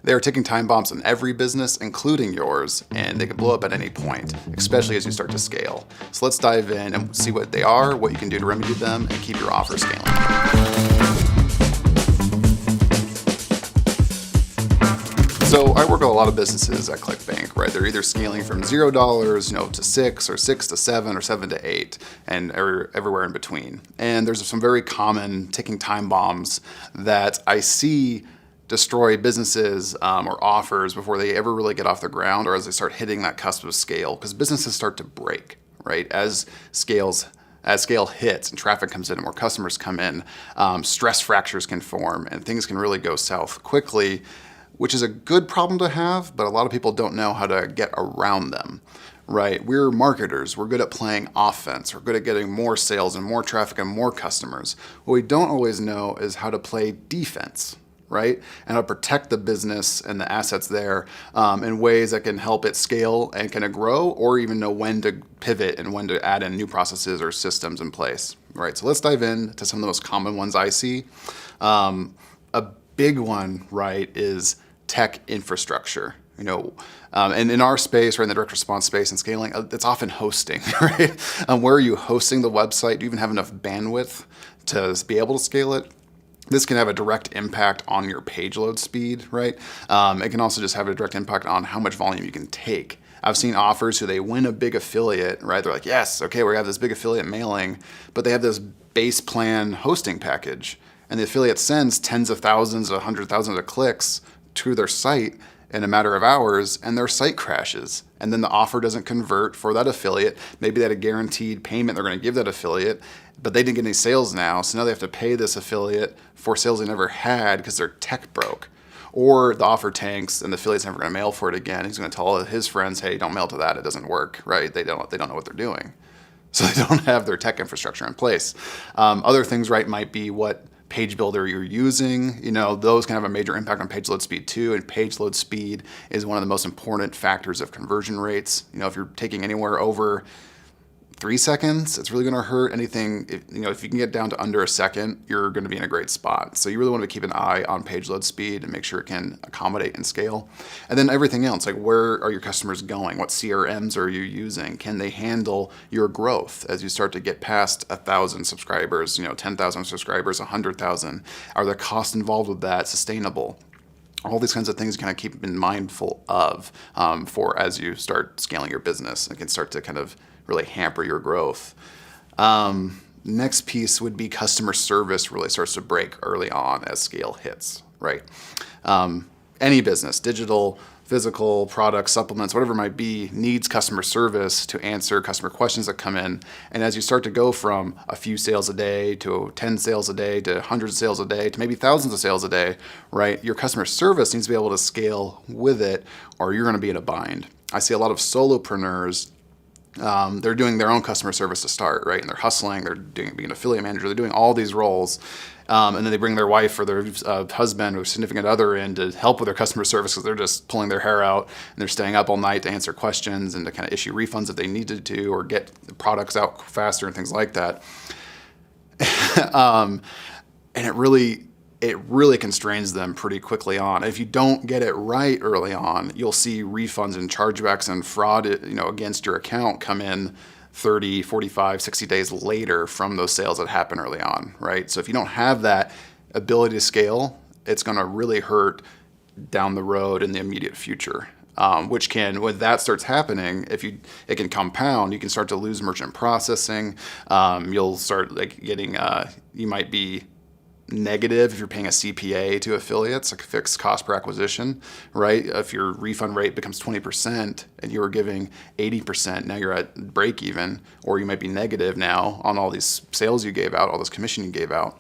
They are ticking time bombs in every business, including yours, and they can blow up at any point, especially as you start to scale. So let's dive in and see what they are, what you can do to remedy them, and keep your offer scaling. So I work with a lot of businesses at ClickBank, right? They're either scaling from $0, to 6 or 6 to 7 or 7 to 8 and everywhere in between. And there's some very common ticking time bombs that I see destroy businesses or offers before they ever really get off the ground or as they start hitting that cusp of scale, because businesses start to break, right? As scale hits and traffic comes in and more customers come in, stress fractures can form and things can really go south quickly, which is a good problem to have, but a lot of people don't know how to get around them, right? We're marketers. We're good at playing offense. We're good at getting more sales and more traffic and more customers. What we don't always know is how to play defense, right? And how to protect the business and the assets there in ways that can help it scale and kind of grow, or even know when to pivot and when to add in new processes or systems in place, right? So let's dive into some of the most common ones I see. A big one, right, is tech infrastructure. And in our space, right, in the direct response space and scaling, it's often hosting, right? Where are you hosting the website? Do you even have enough bandwidth to be able to scale it? This can have a direct impact on your page load speed, right? It can also just have a direct impact on how much volume you can take. I've seen offers who they win a big affiliate, right? They're like, yes, okay, we have this big affiliate mailing, but they have this base plan hosting package. And the affiliate sends tens of thousands, 100,000 of clicks to their site in a matter of hours, and their site crashes. And then the offer doesn't convert for that affiliate. Maybe they had a guaranteed payment they're going to give that affiliate, but they didn't get any sales now. So now they have to pay this affiliate for sales they never had because their tech broke. Or the offer tanks and the affiliate's never going to mail for it again. He's going to tell all of his friends, hey, don't mail to that. It doesn't work, right? They don't know what they're doing. So they don't have their tech infrastructure in place. Other things, right, might be what page builder you're using. Those can have a major impact on page load speed too. And page load speed is one of the most important factors of conversion rates. If you're taking anywhere over 3 seconds, it's really going to hurt. Anything, if you can get down to under a second, you're going to be in a great spot. So you really want to keep an eye on page load speed and make sure it can accommodate and scale. And then everything else, like where are your customers going? What CRMs are you using? Can they handle your growth as you start to get past 1,000 subscribers, 10,000 subscribers, 100,000? Are the costs involved with that sustainable? All these kinds of things you kind of keep in mindful of for as you start scaling your business. It can start to kind of really hamper your growth. Next piece would be customer service really starts to break early on as scale hits, right? Any business, digital, physical, products, supplements, whatever it might be, needs customer service to answer customer questions that come in. And as you start to go from a few sales a day to 10 sales a day to 100 sales a day to maybe thousands of sales a day, right? Your customer service needs to be able to scale with it or you're going to be in a bind. I see a lot of solopreneurs. They're doing their own customer service to start, right? And they're hustling, they're being an affiliate manager, they're doing all these roles. And then they bring their wife or their husband or significant other in to help with their customer service because they're just pulling their hair out and they're staying up all night to answer questions and to kind of issue refunds if they needed to or get the products out faster and things like that. And it really constrains them pretty quickly on. If you don't get it right early on, you'll see refunds and chargebacks and fraud, against your account come in 30, 45, 60 days later from those sales that happen early on, right? So if you don't have that ability to scale, it's going to really hurt down the road in the immediate future. Which can, when that starts happening, it can compound. You can start to lose merchant processing. You'll start getting, you might be negative if you're paying a CPA to affiliates, like a fixed cost per acquisition, right? If your refund rate becomes 20% and you were giving 80%, now you're at break even, or you might be negative now on all these sales you gave out, all this commission you gave out.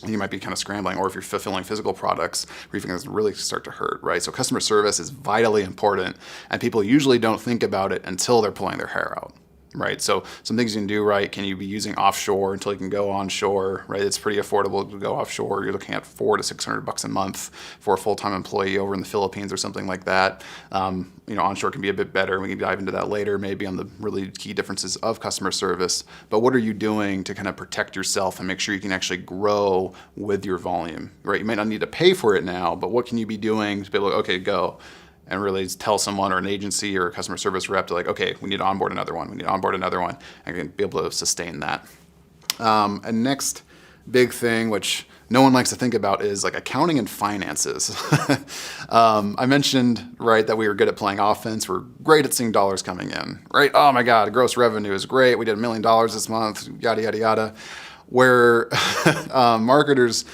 And you might be kind of scrambling, or if you're fulfilling physical products, refunds really start to hurt, right? So customer service is vitally important, and people usually don't think about it until they're pulling their hair out. right? So some things you can do, right? Can you be using offshore until you can go onshore, right? It's pretty affordable to go offshore. You're looking at $400 to $600 a month for a full-time employee over in the Philippines or something like that. Onshore can be a bit better. We can dive into that later, maybe on the really key differences of customer service. But what are you doing to kind of protect yourself and make sure you can actually grow with your volume, right? You might not need to pay for it now, but what can you be doing to be able to, okay, go and really tell someone or an agency or a customer service rep to okay, we need to onboard another one. We need to onboard another one, and be able to sustain that. And next big thing, which no one likes to think about, is accounting and finances. I mentioned, right, that we were good at playing offense. We're great at seeing dollars coming in, right? Oh my God, gross revenue is great. We did $1 million this month, yada, yada, yada. Where marketers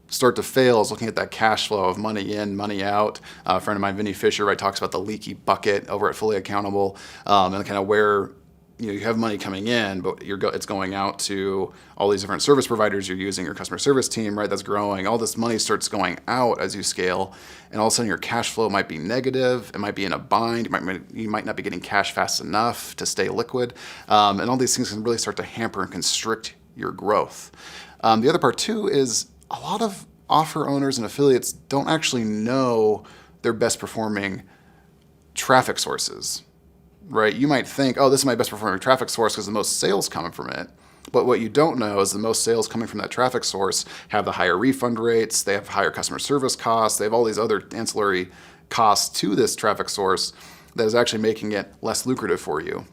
start to fail is looking at that cash flow of money in, money out. A friend of mine, Vinny Fisher, right, talks about the leaky bucket over at Fully Accountable, and kind of where you have money coming in, but it's going out to all these different service providers you're using, your customer service team, right? That's growing. All this money starts going out as you scale, and all of a sudden your cash flow might be negative. It might be in a bind. You might not be getting cash fast enough to stay liquid, and all these things can really start to hamper and constrict your growth. The other part too is a lot of offer owners and affiliates don't actually know their best performing traffic sources, right? You might think, oh, this is my best performing traffic source because the most sales coming from it. But what you don't know is the most sales coming from that traffic source have the higher refund rates, they have higher customer service costs, they have all these other ancillary costs to this traffic source that is actually making it less lucrative for you.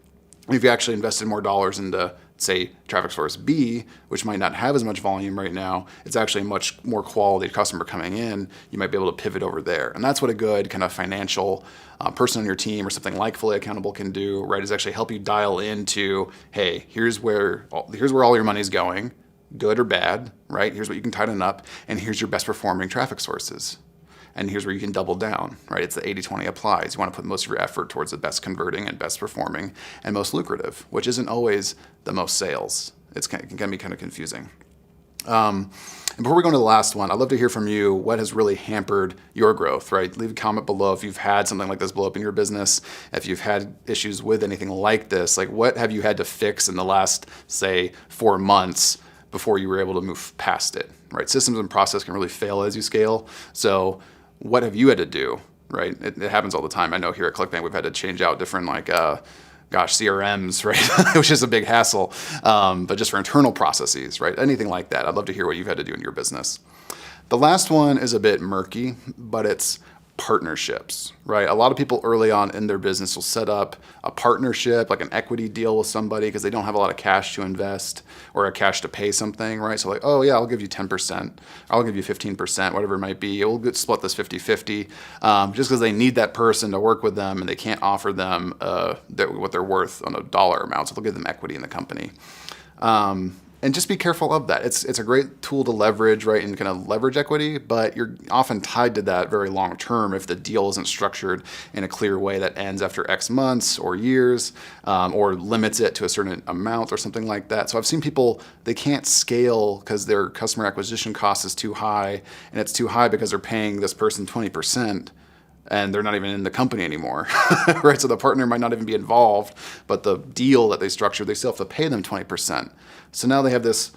If you actually invested more dollars into, say, traffic source B, which might not have as much volume right now, it's actually a much more quality customer coming in, you might be able to pivot over there. And that's what a good kind of financial person on your team or something like Fully Accountable can do, right, is actually help you dial into, hey, here's where all your money's going, good or bad, right? Here's what you can tighten up, and here's your best performing traffic sources. And here's where you can double down, right? It's the 80-20 applies. You want to put most of your effort towards the best converting and best performing and most lucrative, which isn't always the most sales. It can be kind of confusing. And before we go into the last one, I'd love to hear from you what has really hampered your growth, right? Leave a comment below if you've had something like this blow up in your business, if you've had issues with anything like this, what have you had to fix in the last, say, 4 months before you were able to move past it, right? Systems and process can really fail as you scale. So what have you had to do, right? It happens all the time. I know here at ClickBank, we've had to change out different CRMs, right? Which is a big hassle, but just for internal processes, right? Anything like that. I'd love to hear what you've had to do in your business. The last one is a bit murky, but it's partnerships, right? A lot of people early on in their business will set up a partnership, like an equity deal with somebody because they don't have a lot of cash to invest or a cash to pay something, right? So oh yeah, I'll give you 10%, I'll give you 15%, whatever it might be. We'll split this 50-50 just because they need that person to work with them and they can't offer them what they're worth on a dollar amount. So they'll give them equity in the company. And just be careful of that. It's a great tool to leverage, right, and kind of leverage equity, but you're often tied to that very long term if the deal isn't structured in a clear way that ends after X months or years, or limits it to a certain amount or something like that. So I've seen people, they can't scale because their customer acquisition cost is too high, and it's too high because they're paying this person 20%. And they're not even in the company anymore, right? So the partner might not even be involved, but the deal that they structured, they still have to pay them 20%. So now they have this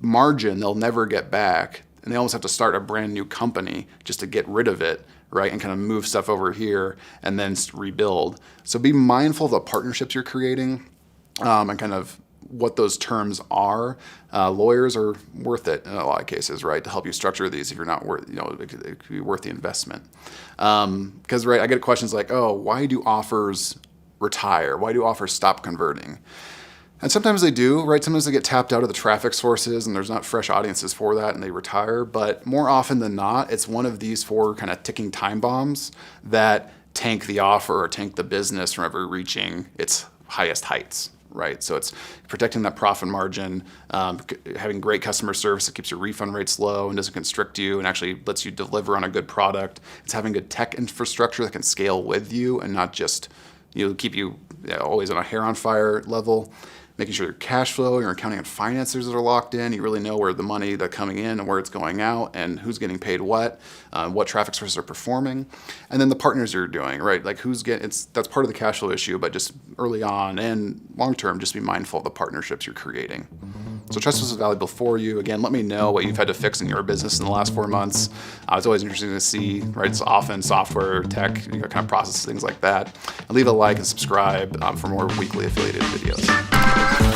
margin they'll never get back, and they almost have to start a brand new company just to get rid of it, right? And kind of move stuff over here and then rebuild. So be mindful of the partnerships you're creating, and kind of what those terms are. Lawyers are worth it in a lot of cases, right? To help you structure these if you're not worth, it could be worth the investment. Because, right, I get questions like, oh, why do offers retire? Why do offers stop converting? And sometimes they do, right? Sometimes they get tapped out of the traffic sources and there's not fresh audiences for that and they retire. But more often than not, it's one of these 4 kind of ticking time bombs that tank the offer or tank the business from ever reaching its highest heights. Right, so it's protecting that profit margin, having great customer service that keeps your refund rates low and doesn't constrict you and actually lets you deliver on a good product. It's having good tech infrastructure that can scale with you and not just keep you always on a hair on fire level. making sure your cash flow, your accounting and finances are locked in. You really know where the money that's coming in and where it's going out and who's getting paid what traffic sources are performing. And then the partners you're doing, right? Like that's part of the cash flow issue, but just early on and long term, just be mindful of the partnerships you're creating. So trust was valuable for you. Again, let me know what you've had to fix in your business in the last 4 months. It's always interesting to see, right? It's often software, tech, kind of processes, things like that. And leave a like and subscribe for more weekly affiliated videos.